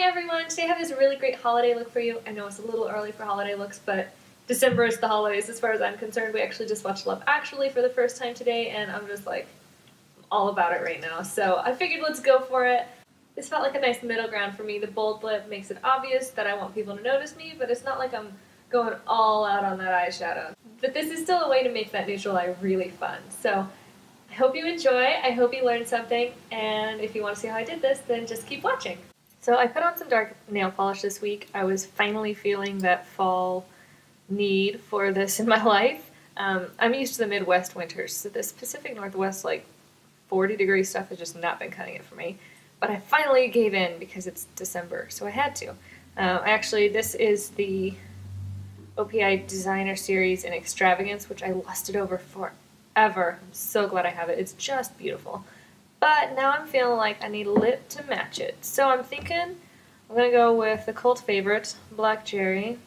everyone! Today I have this really great holiday look for you. I know it's a little early for holiday looks, but December is the holidays as far as I'm concerned. We actually just watched Love Actually for the first time today, and I'm just like all about it right now. So I figured let's go for it. This felt like a nice middle ground for me. The bold lip makes it obvious that I want people to notice me, but it's not like I'm going all out on that eyeshadow. But this is still a way to make that neutral eye really fun. So I hope you enjoy, I hope you learned something, and if you want to see how I did this, then just keep watching. So I put on some dark nail polish this week. I was finally feeling that fall need for this in my life. I'm used to the Midwest winters, so this Pacific Northwest, like 40-degree stuff has just not been cutting it for me. But I finally gave in because it's December, so I had to. This is the OPI Designer Series in Extravagance, which I lusted over forever. I'm so glad I have it. It's just beautiful. But now I'm feeling like I need a lip to match it. So I'm thinking I'm going to go with the cult favorite, Black Cherry,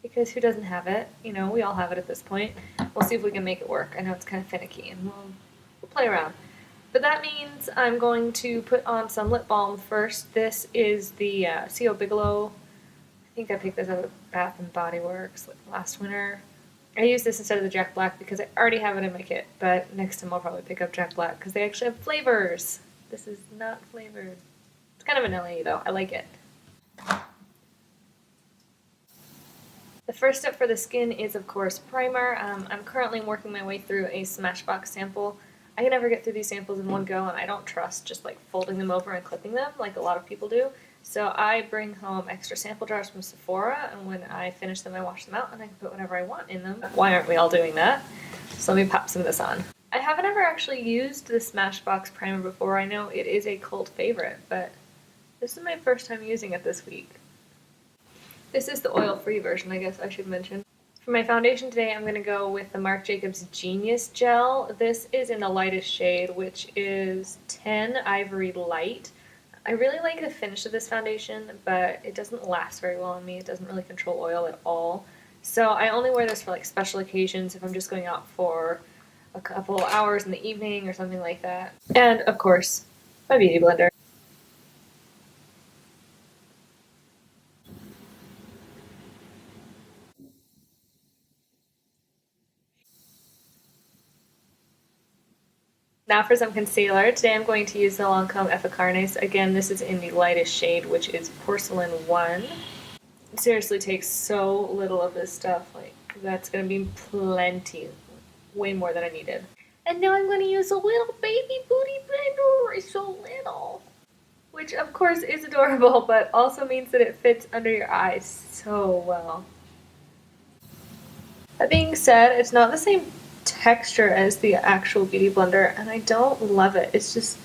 because who doesn't have it? You know, we all have it at this point. We'll see if we can make it work. I know it's kind of finicky, and we'll play around. But that means I'm going to put on some lip balm first. This is the C.O. Bigelow. I think I picked this up at Bath & Body Works last winter. I use this instead of the Jack Black because I already have it in my kit, but next time I'll probably pick up Jack Black because they actually have flavors. This is not flavored. It's kind of vanilla-y though. I like it. The first step for the skin is, of course, primer. I'm currently working my way through a Smashbox sample. I can never get through these samples in one go, and I don't trust just like folding them over and clipping them like a lot of people do. So I bring home extra sample jars from Sephora, and when I finish them, I wash them out, and I can put whatever I want in them. Why aren't we all doing that? So let me pop some of this on. I haven't ever actually used the Smashbox primer before. I know it is a cult favorite, but this is my first time using it this week. This is the oil-free version, I guess I should mention. For my foundation today, I'm going to go with the Marc Jacobs Genius Gel. This is in the lightest shade, which is 10 Ivory Light. I really like the finish of this foundation, but it doesn't last very well on me. It doesn't really control oil at all. So I only wear this for like special occasions if I'm just going out for a couple hours in the evening or something like that. And of course, my beauty blender. Now for some concealer. Today I'm going to use the Lancome Efficarnes. Again, this is in the lightest shade, which is Porcelain 1. It seriously takes so little of this stuff. Like, that's going to be plenty. Way more than I needed. And now I'm going to use a little baby booty blender. It's so little. Which, of course, is adorable, but also means that it fits under your eyes so well. That being said, it's not the same texture as the actual Beauty Blender, and I don't love it. It's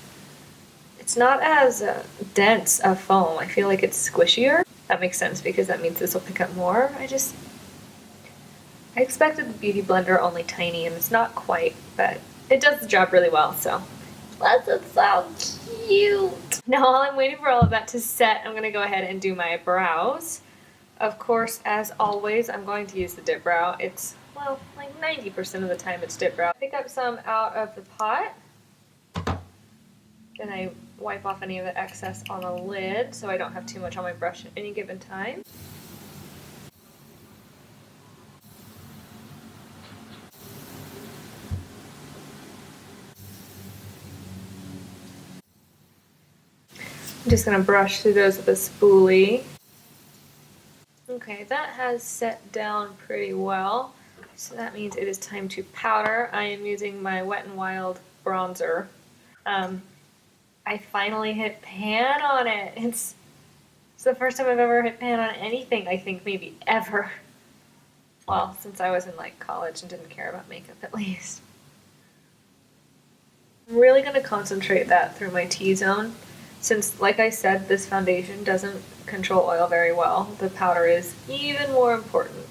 not as dense a foam. I feel like it's squishier. That makes sense because that means this will pick up more. I expected the Beauty Blender only tiny, and it's not quite, but it does the job really well, so. Plus it's so cute! Now while I'm waiting for all of that to set, I'm going to go ahead and do my brows. Of course, as always, I'm going to use the Dip Brow. It's, well, like 90% of the time it's Dip Brow. Pick up some out of the pot. Then I wipe off any of the excess on the lid so I don't have too much on my brush at any given time. I'm just going to brush through those with a spoolie. Okay, that has set down pretty well. So that means it is time to powder. I am using my Wet n Wild bronzer. I finally hit pan on it. It's the first time I've ever hit pan on anything, I think, maybe ever. Well, since I was in like college and didn't care about makeup at least. I'm really going to concentrate that through my T-zone. Since, like I said, this foundation doesn't control oil very well, the powder is even more important.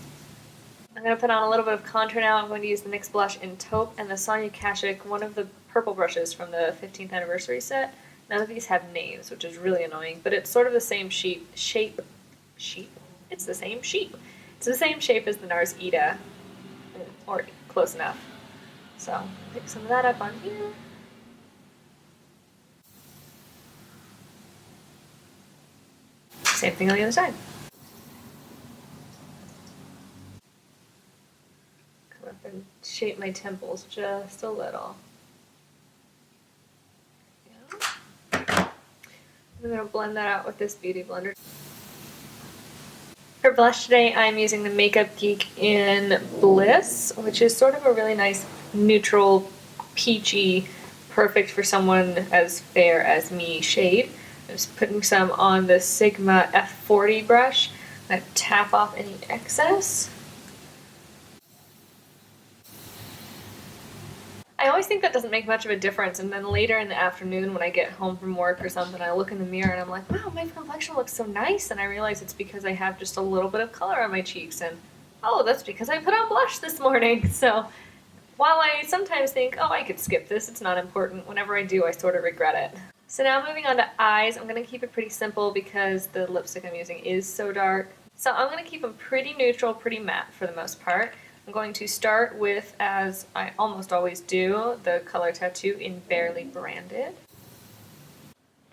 I'm going to put on a little bit of contour now. I'm going to use the NYX blush in Taupe and the Sonia Kashuk, one of the purple brushes from the 15th anniversary set. None of these have names, which is really annoying, but it's sort of the same shape. It's the same sheep. It's the same shape as the NARS Ita, or close enough. So, pick some of that up on here. Same thing on the other side. Come up and shape my temples just a little. Yeah. I'm going to blend that out with this Beauty Blender. For blush today, I'm using the Makeup Geek in Bliss, which is sort of a really nice neutral, peachy, perfect for someone as fair as me shade. I'm just putting some on the Sigma F40 brush. I'm going to tap off any excess. I always think that doesn't make much of a difference, and then later in the afternoon when I get home from work or something, I look in the mirror and I'm like, wow, my complexion looks so nice, and I realize it's because I have just a little bit of color on my cheeks, and oh, that's because I put on blush this morning. So while I sometimes think, oh, I could skip this, it's not important, whenever I do, I sort of regret it. So now moving on to eyes, I'm going to keep it pretty simple because the lipstick I'm using is so dark. So I'm going to keep them pretty neutral, pretty matte for the most part. I'm going to start with, as I almost always do, the Color Tattoo in Barely Branded.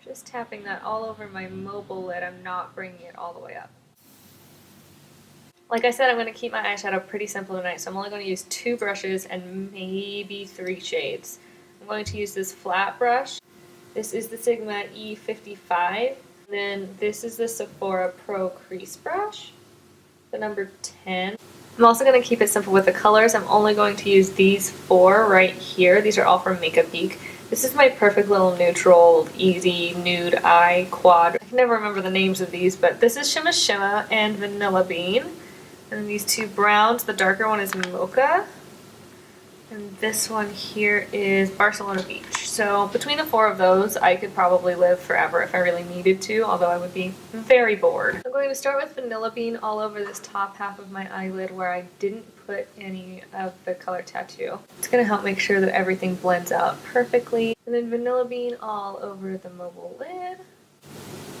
Just tapping that all over my mobile lid. I'm not bringing it all the way up. Like I said, I'm going to keep my eyeshadow pretty simple tonight, so I'm only going to use 2 brushes and maybe 3 shades. I'm going to use this flat brush. This is the Sigma E55. Then this is the Sephora Pro Crease Brush, the number 10. I'm also going to keep it simple with the colors. I'm only going to use these 4 right here. These are all from Makeup Geek. This is my perfect little neutral, easy nude eye quad. I can never remember the names of these, but this is Shimma Shimma and Vanilla Bean. And then these 2 browns, the darker one is Mocha. And this one here is Barcelona Beach. So between the 4 of those, I could probably live forever if I really needed to, although I would be very bored. I'm going to start with Vanilla Bean all over this top half of my eyelid where I didn't put any of the Color Tattoo. It's going to help make sure that everything blends out perfectly. And then Vanilla Bean all over the mobile lid.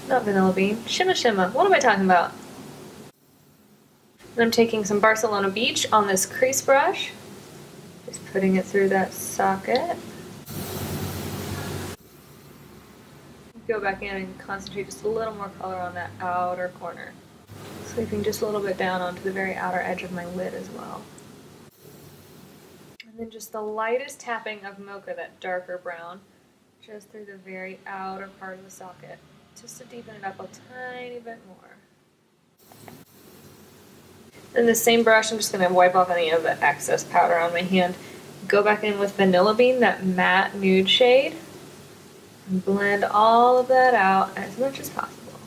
Not Vanilla Bean, Shimma Shimma. What am I talking about? And I'm taking some Barcelona Beach on this crease brush. Just putting it through that socket. Go back in and concentrate just a little more color on that outer corner. Sweeping just a little bit down onto the very outer edge of my lid as well. And then just the lightest tapping of Mocha, that darker brown, just through the very outer part of the socket, just to deepen it up a tiny bit more. Then the same brush, I'm just going to wipe off any of the excess powder on my hand. Go back in with Vanilla Bean, that matte nude shade, and blend all of that out as much as possible.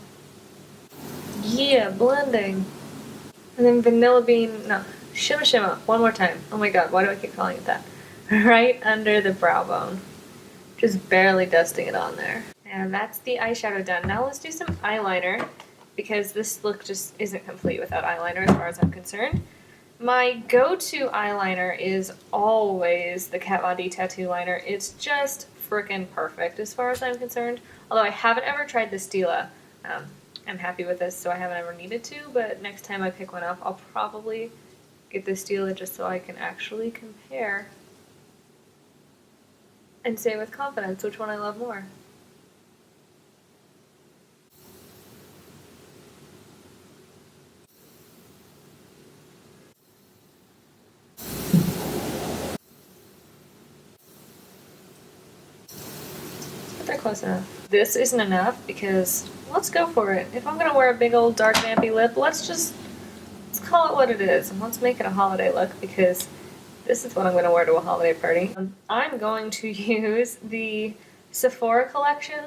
Yeah, blending. And then Vanilla Bean, no, Shimma Shimma, one more time. Oh my god, why do I keep calling it that? Right under the brow bone. Just barely dusting it on there. And that's the eyeshadow done. Now let's do some eyeliner, because this look just isn't complete without eyeliner as far as I'm concerned. My go-to eyeliner is always the Kat Von D Tattoo Liner. It's just frickin' perfect as far as I'm concerned. Although I haven't ever tried the Stila. I'm happy with this, so I haven't ever needed to, but next time I pick one up, I'll probably get the Stila just so I can actually compare and say with confidence which one I love more. They're close enough. This isn't enough because let's go for it. If I'm gonna wear a big old dark vampy lip, let's call it what it is and let's make it a holiday look, because this is what I'm gonna wear to a holiday party. I'm going to use the Sephora collection.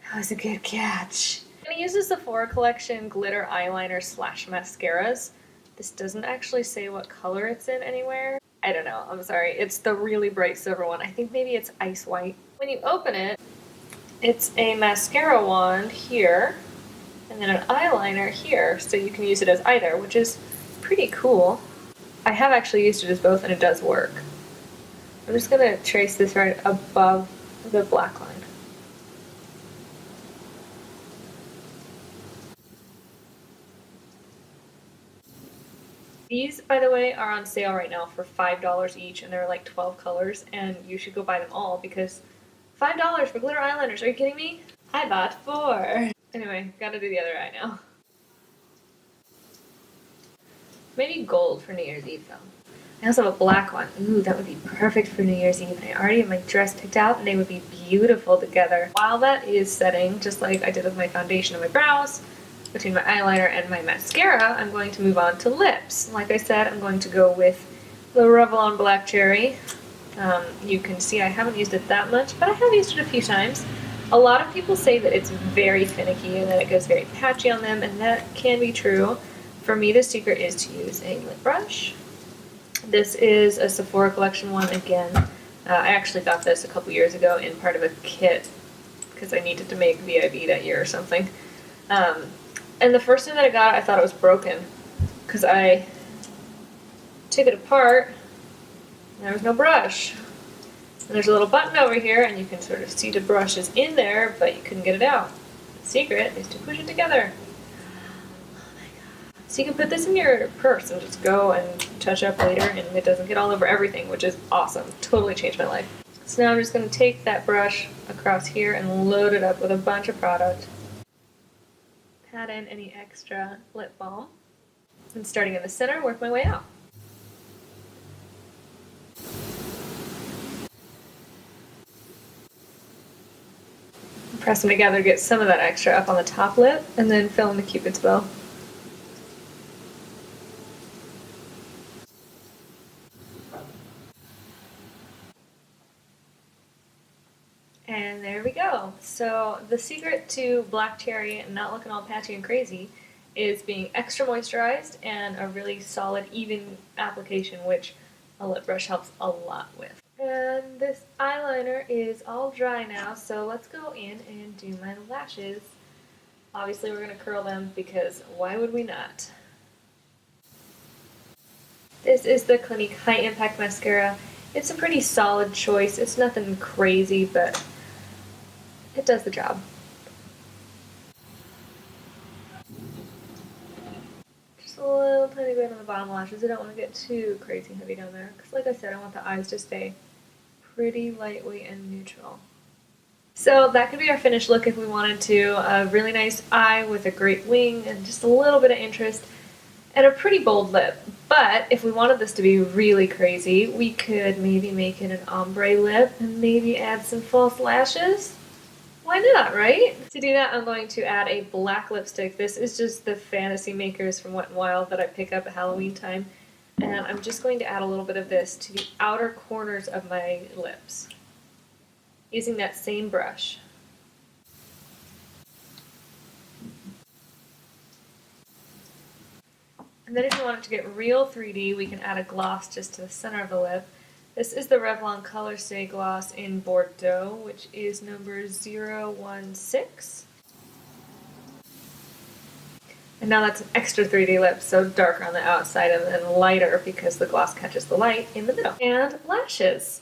That was a good catch. I'm gonna use the Sephora collection glitter eyeliner / mascaras. This doesn't actually say what color it's in anywhere. I don't know, I'm sorry. It's the really bright silver one. I think maybe it's ice white. When you open it, it's a mascara wand here, and then an eyeliner here, so you can use it as either, which is pretty cool. I have actually used it as both, and it does work. I'm just gonna trace this right above the black line. These, by the way, are on sale right now for $5 each, and they're like 12 colors, and you should go buy them all because $5 for glitter eyeliners. Are you kidding me? I bought 4. Anyway, gotta do the other eye now. Maybe gold for New Year's Eve though. I also have a black one. Ooh, that would be perfect for New Year's Eve. I already have my dress picked out and they would be beautiful together. While that is setting, just like I did with my foundation and my brows, between my eyeliner and my mascara, I'm going to move on to lips. Like I said, I'm going to go with the Revlon Black Cherry. You can see I haven't used it that much, but I have used it a few times. A lot of people say that it's very finicky and that it goes very patchy on them, and that can be true. For me, the secret is to use a lip brush. This is a Sephora collection one again. I actually got this a couple years ago in part of a kit because I needed to make VIB that year or something. And the first time that I got it, I thought it was broken because I took it apart and there was no brush. And there's a little button over here and you can sort of see the brush is in there, but you couldn't get it out. The secret is to push it together. So you can put this in your purse and just go and touch up later and it doesn't get all over everything, which is awesome. Totally changed my life. So now I'm just going to take that brush across here and load it up with a bunch of product. Pat in any extra lip balm. And starting in the center, work my way out. Press them together to get some of that extra up on the top lip and then fill in the Cupid's bow. And there we go. So the secret to Black Cherry and not looking all patchy and crazy is being extra moisturized and a really solid, even application, which a lip brush helps a lot with. And this eyeliner is all dry now, so let's go in and do my lashes. Obviously we're going to curl them because why would we not? This is the Clinique High Impact Mascara. It's a pretty solid choice. It's nothing crazy, but it does the job. Just a little tiny bit on the bottom lashes. I don't want to get too crazy heavy down there because like I said, I want the eyes to stay pretty lightweight and neutral. So that could be our finished look if we wanted to. A really nice eye with a great wing and just a little bit of interest and a pretty bold lip. But if we wanted this to be really crazy, we could maybe make it an ombre lip and maybe add some false lashes. Why not, right? To do that, I'm going to add a black lipstick. This is just the Fantasy Makers from Wet n Wild that I pick up at Halloween time. And I'm just going to add a little bit of this to the outer corners of my lips using that same brush. And then if you want it to get real 3D, we can add a gloss just to the center of the lip. This is the Revlon Color Stay Gloss in Bordeaux, which is number 016. And now that's an extra 3D lip, so darker on the outside and then lighter because the gloss catches the light in the middle. And lashes.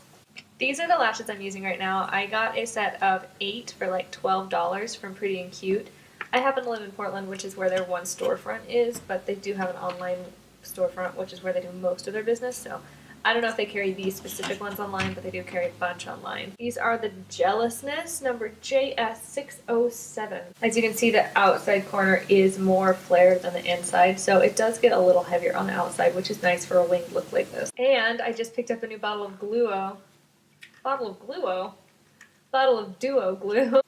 These are the lashes I'm using right now. I got a set of 8 for like $12 from Pretty and Cute. I happen to live in Portland, which is where their one storefront is, but they do have an online storefront, which is where they do most of their business, so I don't know if they carry these specific ones online, but they do carry a bunch online. These are the Jealousness number JS607. As you can see, the outside corner is more flared than the inside, so it does get a little heavier on the outside, which is nice for a winged look like this. And I just picked up a new bottle of Duo glue.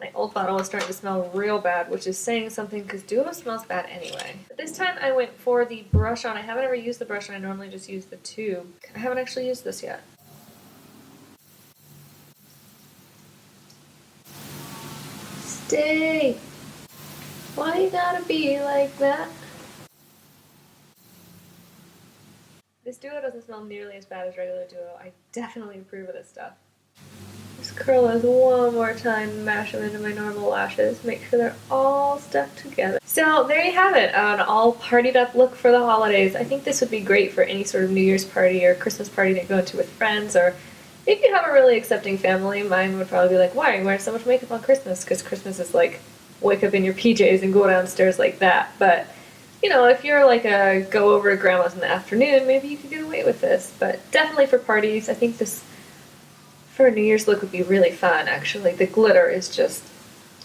My old bottle is starting to smell real bad, which is saying something because Duo smells bad anyway. But this time I went for the brush on. I haven't ever used the brush on. I normally just use the tube. I haven't actually used this yet. Stay! Why you gotta be like that? This Duo doesn't smell nearly as bad as regular Duo. I definitely approve of this stuff. Just curl those one more time, mash them into my normal lashes, make sure they're all stuck together. So there you have it, an all partied up look for the holidays. I think this would be great for any sort of New Year's party or Christmas party that you go to with friends, or if you have a really accepting family. Mine would probably be like, why are you wearing so much makeup on Christmas? Because Christmas is like, wake up in your PJs and go downstairs like that. But, you know, if you're like a go over to grandma's in the afternoon, maybe you could get away with this. But definitely for parties, I think this for a New Year's look would be really fun, actually. The glitter is just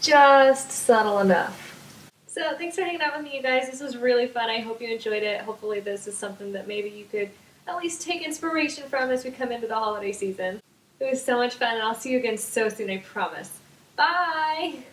just subtle enough. So thanks for hanging out with me, you guys. This was really fun. I hope you enjoyed it. Hopefully this is something that maybe you could at least take inspiration from as we come into the holiday season. It was so much fun, and I'll see you again so soon, I promise. Bye!